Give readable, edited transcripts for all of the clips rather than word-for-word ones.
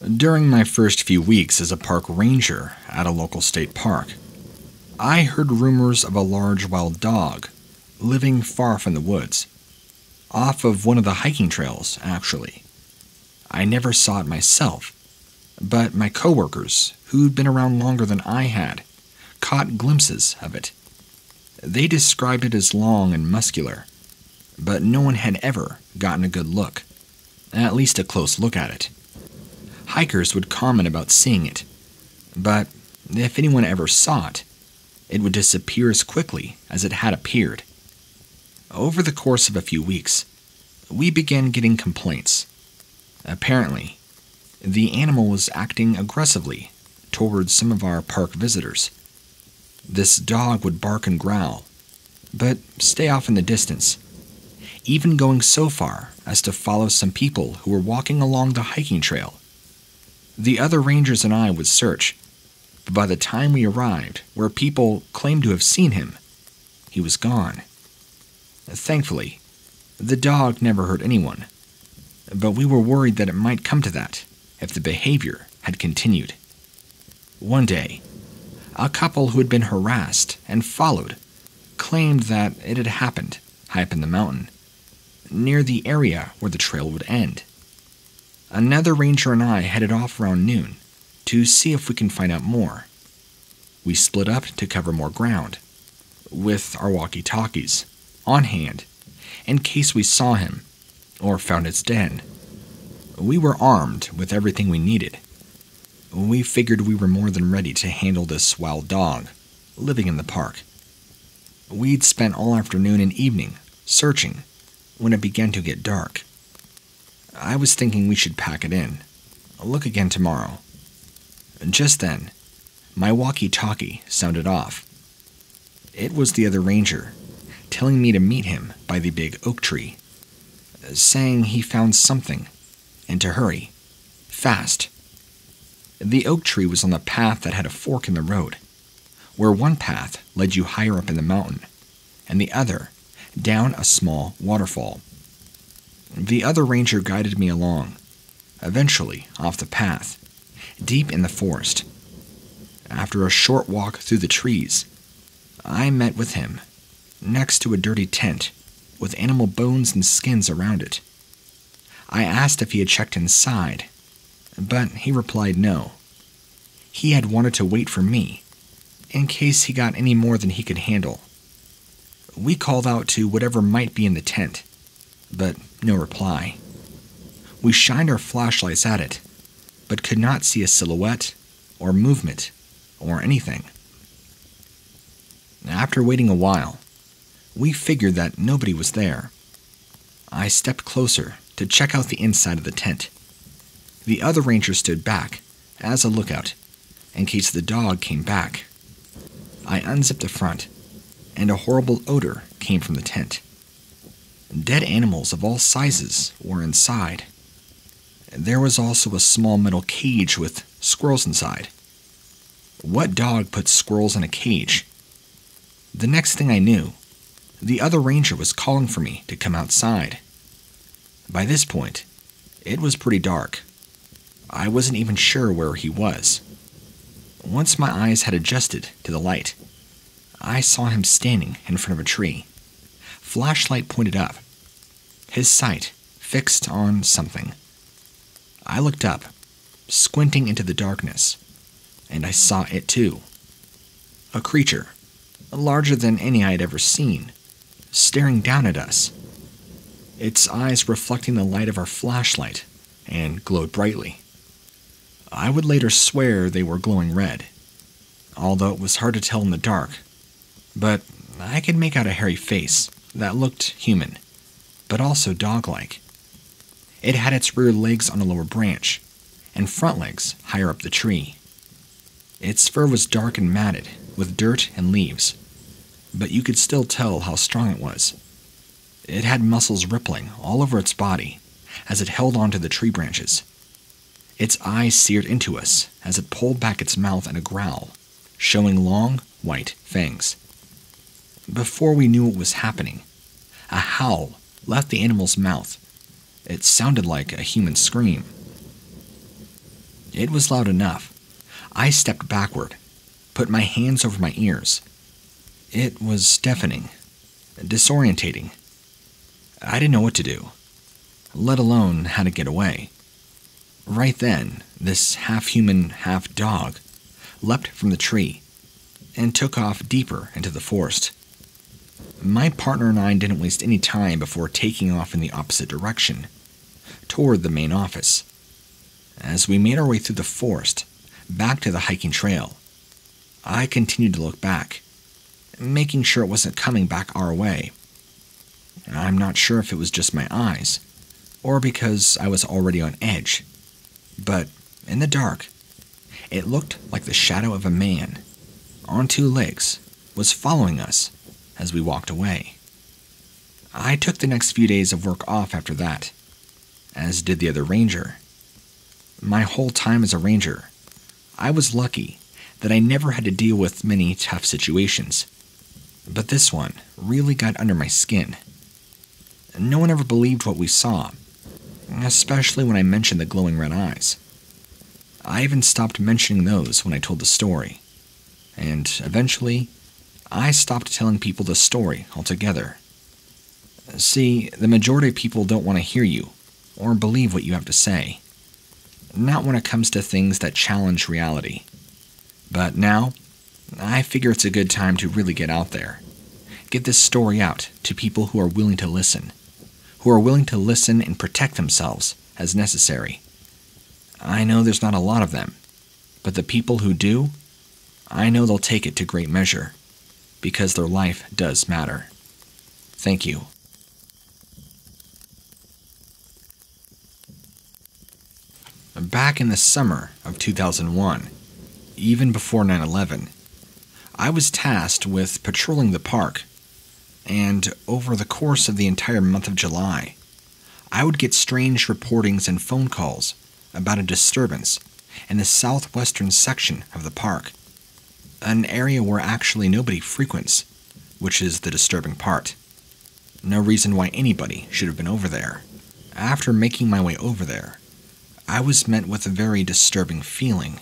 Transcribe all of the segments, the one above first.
During my first few weeks as a park ranger at a local state park, I heard rumors of a large wild dog living far from the woods, off of one of the hiking trails, actually. I never saw it myself, but my coworkers, who'd been around longer than I had, caught glimpses of it. They described it as long and muscular, but no one had ever gotten a good look, at least a close look at it. Hikers would comment about seeing it, but if anyone ever saw it, it would disappear as quickly as it had appeared. Over the course of a few weeks, we began getting complaints. Apparently, the animal was acting aggressively towards some of our park visitors. This dog would bark and growl, but stay off in the distance, even going so far as to follow some people who were walking along the hiking trail. The other rangers and I would search, but by the time we arrived where people claimed to have seen him, he was gone. Thankfully, the dog never hurt anyone, but we were worried that it might come to that if the behavior had continued. One day, a couple who had been harassed and followed claimed that it had happened high up in the mountain, near the area where the trail would end. Another ranger and I headed off around noon to see if we can find out more. We split up to cover more ground, with our walkie-talkies on hand in case we saw him or found its den. We were armed with everything we needed. We figured we were more than ready to handle this wild dog living in the park. We'd spent all afternoon and evening searching when it began to get dark. I was thinking we should pack it in. Look again tomorrow. Just then, my walkie-talkie sounded off. It was the other ranger, telling me to meet him by the big oak tree, saying he found something, and to hurry, fast. The oak tree was on the path that had a fork in the road, where one path led you higher up in the mountain, and the other down a small waterfall. The other ranger guided me along, eventually off the path, deep in the forest. After a short walk through the trees, I met with him, next to a dirty tent with animal bones and skins around it. I asked if he had checked inside, but he replied no. He had wanted to wait for me, in case he got any more than he could handle. We called out to whatever might be in the tent, but no reply. We shined our flashlights at it, but could not see a silhouette or movement or anything. After waiting a while, we figured that nobody was there. I stepped closer to check out the inside of the tent. The other ranger stood back as a lookout in case the dog came back. I unzipped the front, and a horrible odor came from the tent. Dead animals of all sizes were inside. There was also a small metal cage with squirrels inside. What dog puts squirrels in a cage? The next thing I knew, the other ranger was calling for me to come outside. By this point, it was pretty dark. I wasn't even sure where he was. Once my eyes had adjusted to the light, I saw him standing in front of a tree, flashlight pointed up, his sight fixed on something. I looked up, squinting into the darkness, and I saw it too. A creature, larger than any I had ever seen, staring down at us. Its eyes reflecting the light of our flashlight and glowed brightly. I would later swear they were glowing red, although it was hard to tell in the dark, but I could make out a hairy face that looked human, but also dog-like. It had its rear legs on a lower branch, and front legs higher up the tree. Its fur was dark and matted, with dirt and leaves, but you could still tell how strong it was. It had muscles rippling all over its body as it held onto the tree branches. Its eyes seared into us as it pulled back its mouth in a growl, showing long, white fangs. Before we knew what was happening, a howl left the animal's mouth. It sounded like a human scream. It was loud enough. I stepped backward, put my hands over my ears. It was deafening, disorientating. I didn't know what to do, let alone how to get away. Right then, this half-human, half-dog leapt from the tree and took off deeper into the forest. My partner and I didn't waste any time before taking off in the opposite direction, toward the main office. As we made our way through the forest, back to the hiking trail, I continued to look back, making sure it wasn't coming back our way. I'm not sure if it was just my eyes, or because I was already on edge, but in the dark, it looked like the shadow of a man, on two legs, was following us as we walked away. I took the next few days of work off after that, as did the other ranger. My whole time as a ranger, I was lucky that I never had to deal with many tough situations. But this one really got under my skin. No one ever believed what we saw, especially when I mentioned the glowing red eyes. I even stopped mentioning those when I told the story, and eventually, I stopped telling people the story altogether. See, the majority of people don't want to hear you or believe what you have to say. Not when it comes to things that challenge reality. But now, I figure it's a good time to really get out there. Get this story out to people who are willing to listen. Who are willing to listen and protect themselves as necessary. I know there's not a lot of them, but the people who do, I know they'll take it to great measure, because their life does matter. Thank you. Back in the summer of 2001, even before 9/11, I was tasked with patrolling the park, and over the course of the entire month of July, I would get strange reportings and phone calls about a disturbance in the southwestern section of the park, an area where actually nobody frequents, which is the disturbing part. No reason why anybody should have been over there. After making my way over there, I was met with a very disturbing feeling,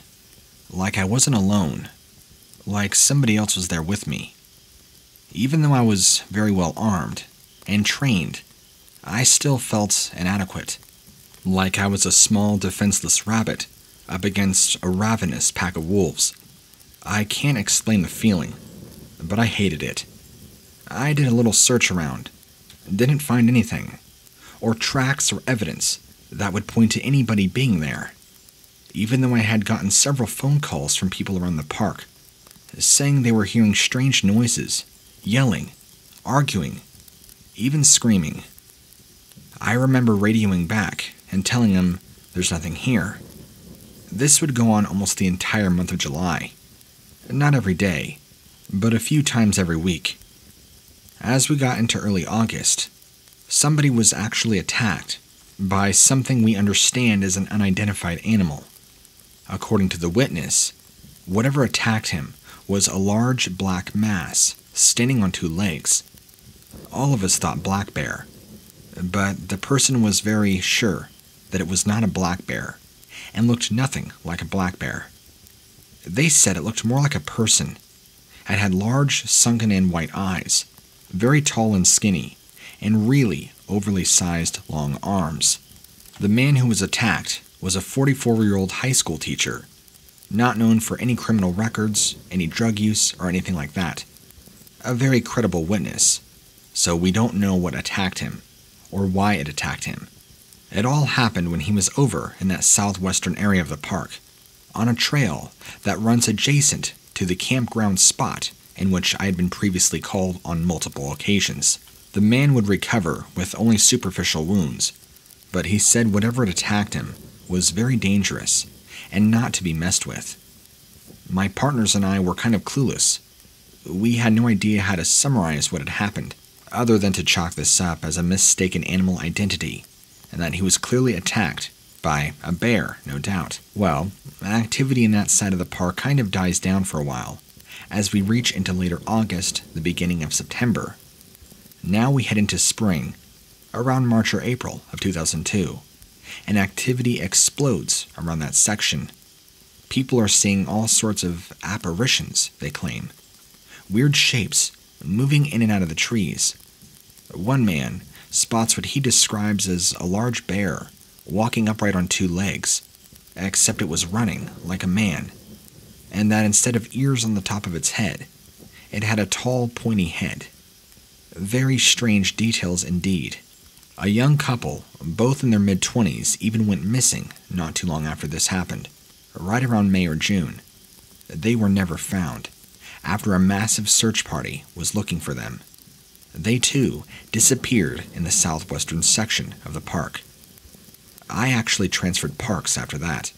like I wasn't alone, like somebody else was there with me. Even though I was very well armed and trained, I still felt inadequate, like I was a small defenseless rabbit up against a ravenous pack of wolves. I can't explain the feeling, but I hated it. I did a little search around, didn't find anything, or tracks or evidence that would point to anybody being there, even though I had gotten several phone calls from people around the park, saying they were hearing strange noises, yelling, arguing, even screaming. I remember radioing back and telling them there's nothing here. This would go on almost the entire month of July. Not every day, but a few times every week. As we got into early August, somebody was actually attacked by something we understand as an unidentified animal. According to the witness, whatever attacked him was a large black mass standing on two legs. All of us thought black bear, but the person was very sure that it was not a black bear and looked nothing like a black bear. They said it looked more like a person. It had large, sunken-in white eyes, very tall and skinny, and really overly sized long arms. The man who was attacked was a 44-year-old high school teacher, not known for any criminal records, any drug use, or anything like that. A very credible witness, so we don't know what attacked him, or why it attacked him. It all happened when he was over in that southwestern area of the park, on a trail that runs adjacent to the campground spot in which I had been previously called on multiple occasions. The man would recover with only superficial wounds, but he said whatever had attacked him was very dangerous and not to be messed with. My partners and I were kind of clueless. We had no idea how to summarize what had happened, other than to chalk this up as a mistaken animal identity, and that he was clearly attacked by a bear, no doubt. Well, activity in that side of the park kind of dies down for a while, as we reach into later August, the beginning of September. Now we head into spring, around March or April of 2002, and activity explodes around that section People are seeing all sorts of apparitions, they claim. Weird shapes moving in and out of the trees. One man spots what he describes as a large bear walking upright on two legs, except it was running like a man, and that instead of ears on the top of its head, it had a tall, pointy head. Very strange details indeed. A young couple, both in their mid-20s, even went missing not too long after this happened, right around May or June. They were never found, after a massive search party was looking for them. They too disappeared in the southwestern section of the park. I actually transferred parks after that,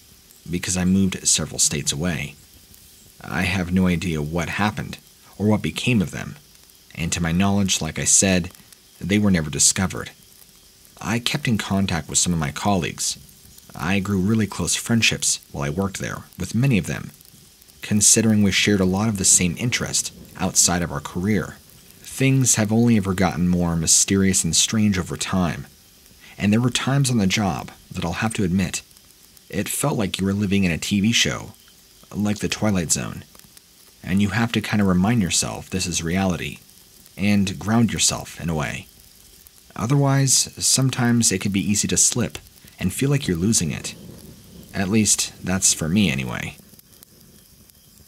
because I moved several states away. I have no idea what happened or what became of them, and to my knowledge, like I said, they were never discovered. I kept in contact with some of my colleagues. I grew really close friendships while I worked there with many of them, considering we shared a lot of the same interest outside of our career. Things have only ever gotten more mysterious and strange over time, and there were times on the job that I'll have to admit, it felt like you were living in a TV show, like The Twilight Zone, and you have to kind of remind yourself this is reality, and ground yourself in a way. Otherwise, sometimes it can be easy to slip and feel like you're losing it. At least, that's for me anyway.